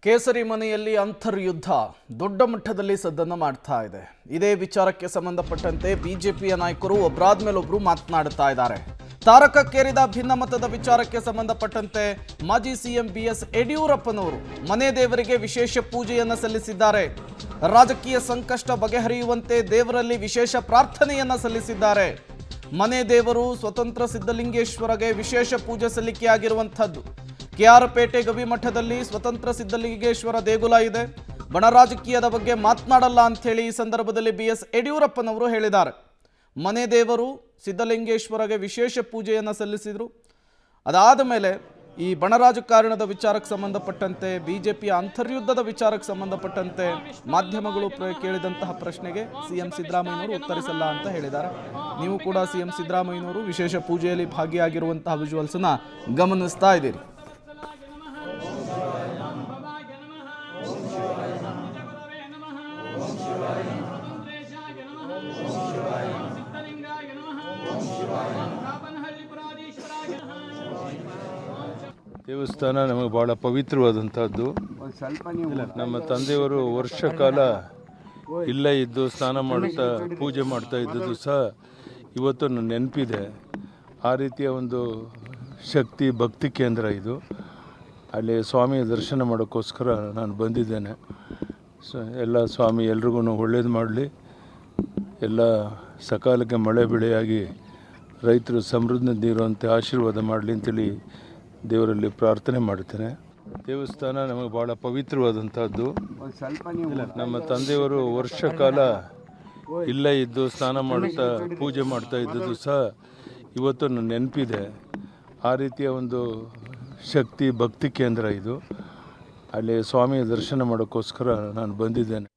ಕೇಸರಿ ಮನೆಯಲ್ಲಿ ಅಂತರ್ಯುದ್ಧ ದೊಡ್ಡ ಮಟ್ಟದಲ್ಲಿ ಸದ್ದನ್ನು ಮಾಡ್ತಾ ಇದೆ. ಇದೇ ವಿಚಾರಕ್ಕೆ ಸಂಬಂಧಪಟ್ಟಂತೆ ಬಿಜೆಪಿಯ ನಾಯಕರು ಒಬ್ಬರಾದ ಮೇಲೆ ಒಬ್ಬರು ಮಾತನಾಡ್ತಾ ಇದ್ದಾರೆ. ತಾರಕಕ್ಕೇರಿದ ಭಿನ್ನಮತದ ವಿಚಾರಕ್ಕೆ ಸಂಬಂಧಪಟ್ಟಂತೆ ಮಾಜಿ ಸಿಎಂ ಬಿಎಸ್ ಯಡಿಯೂರಪ್ಪನವರು ಮನೆ ದೇವರಿಗೆ ವಿಶೇಷ ಪೂಜೆಯನ್ನು ಸಲ್ಲಿಸಿದ್ದಾರೆ. ರಾಜಕೀಯ ಸಂಕಷ್ಟ ಬಗೆಹರಿಯುವಂತೆ ದೇವರಲ್ಲಿ ವಿಶೇಷ ಪ್ರಾರ್ಥನೆಯನ್ನು ಸಲ್ಲಿಸಿದ್ದಾರೆ. ಮನೆ ದೇವರು ಸ್ವತಂತ್ರ ಸಿದ್ಧಲಿಂಗೇಶ್ವರಗೆ ವಿಶೇಷ ಪೂಜೆ ಸಲ್ಲಿಕೆಯಾಗಿರುವಂಥದ್ದು. ಕೆಆರ್ ಪೇಟೆ ಗವಿಮಠದಲ್ಲಿ ಸ್ವತಂತ್ರ ಸಿದ್ಧಲಿಂಗೇಶ್ವರ ದೇಗುಲ ಇದೆ. ಬಣ ರಾಜಕೀಯದ ಬಗ್ಗೆ ಮಾತನಾಡಲ್ಲ ಅಂಥೇಳಿ ಈ ಸಂದರ್ಭದಲ್ಲಿ ಬಿಎಸ್ ಯಡಿಯೂರಪ್ಪನವರು ಹೇಳಿದ್ದಾರೆ. ಮನೆ ದೇವರು ಸಿದ್ಧಲಿಂಗೇಶ್ವರಗೆ ವಿಶೇಷ ಪೂಜೆಯನ್ನು ಸಲ್ಲಿಸಿದರು. ಅದಾದ ಮೇಲೆ ಈ ಬಣ ರಾಜಕಾರಣದ ವಿಚಾರಕ್ಕೆ ಸಂಬಂಧಪಟ್ಟಂತೆ ಬಿಜೆಪಿಯ ಅಂತರ್ಯುದ್ಧದ ವಿಚಾರಕ್ಕೆ ಸಂಬಂಧಪಟ್ಟಂತೆ ಮಾಧ್ಯಮಗಳು ಕೇಳಿದಂತಹ ಪ್ರಶ್ನೆಗೆ ಸಿಎಂ ಸಿದ್ದರಾಮಯ್ಯನವರು ಉತ್ತರಿಸಲ್ಲ ಅಂತ ಹೇಳಿದ್ದಾರೆ. ನೀವು ಕೂಡ ಸಿಎಂ ಸಿದ್ದರಾಮಯ್ಯನವರು ವಿಶೇಷ ಪೂಜೆಯಲ್ಲಿ ಭಾಗಿಯಾಗಿರುವಂತಹ ವಿಜುವಲ್ಸ್ನ ಗಮನಿಸ್ತಾ ಇದ್ದೀರಿ. ದೇವಸ್ಥಾನ ನಮಗೆ ಬಹಳ ಪವಿತ್ರವಾದಂಥದ್ದು. ನಮ್ಮ ತಂದೆಯವರು ವರ್ಷ ಕಾಲ ಇಲ್ಲೇ ಇದ್ದು ಸ್ನಾನ ಮಾಡುತ್ತಾ ಪೂಜೆ ಮಾಡ್ತಾ ಇದ್ದದ್ದು ಸಹ ಇವತ್ತು ನನ್ನ ನೆನಪಿದೆ. ಆ ರೀತಿಯ ಒಂದು ಶಕ್ತಿ ಭಕ್ತಿ ಕೇಂದ್ರ ಇದು. ಅಲ್ಲಿ ಸ್ವಾಮಿಯ ದರ್ಶನ ಮಾಡೋಕ್ಕೋಸ್ಕರ ನಾನು ಬಂದಿದ್ದೇನೆ. ಎಲ್ಲ ಸ್ವಾಮಿ ಎಲ್ರಿಗೂ ಒಳ್ಳೇದು ಮಾಡಲಿ, ಎಲ್ಲ ಸಕಾಲಕ್ಕೆ ಮಳೆ ಬೆಳೆಯಾಗಿ ರೈತರು ಸಮೃದ್ಧಿ ಇರುವಂತೆ ಆಶೀರ್ವಾದ ಮಾಡಲಿ ಅಂತೇಳಿ ದೇವರಲ್ಲಿ ಪ್ರಾರ್ಥನೆ ಮಾಡ್ತೇನೆ. ದೇವಸ್ಥಾನ ನಮಗೆ ಬಹಳ ಪವಿತ್ರವಾದಂಥದ್ದು. ನಮ್ಮ ತಂದೆಯವರು ವರ್ಷ ಕಾಲ ಇಲ್ಲೇ ಇದ್ದು ಸ್ನಾನ ಮಾಡುತ್ತಾ ಪೂಜೆ ಮಾಡ್ತಾ ಇದ್ದದ್ದು ಸಹ ಇವತ್ತು ನನ್ನ ನೆನಪಿದೆ. ಆ ರೀತಿಯ ಒಂದು ಶಕ್ತಿ ಭಕ್ತಿ ಕೇಂದ್ರ ಇದು. ಅಲ್ಲಿ ಸ್ವಾಮಿಯ ದರ್ಶನ ಮಾಡೋಕ್ಕೋಸ್ಕರ ನಾನು ಬಂದಿದ್ದೇನೆ.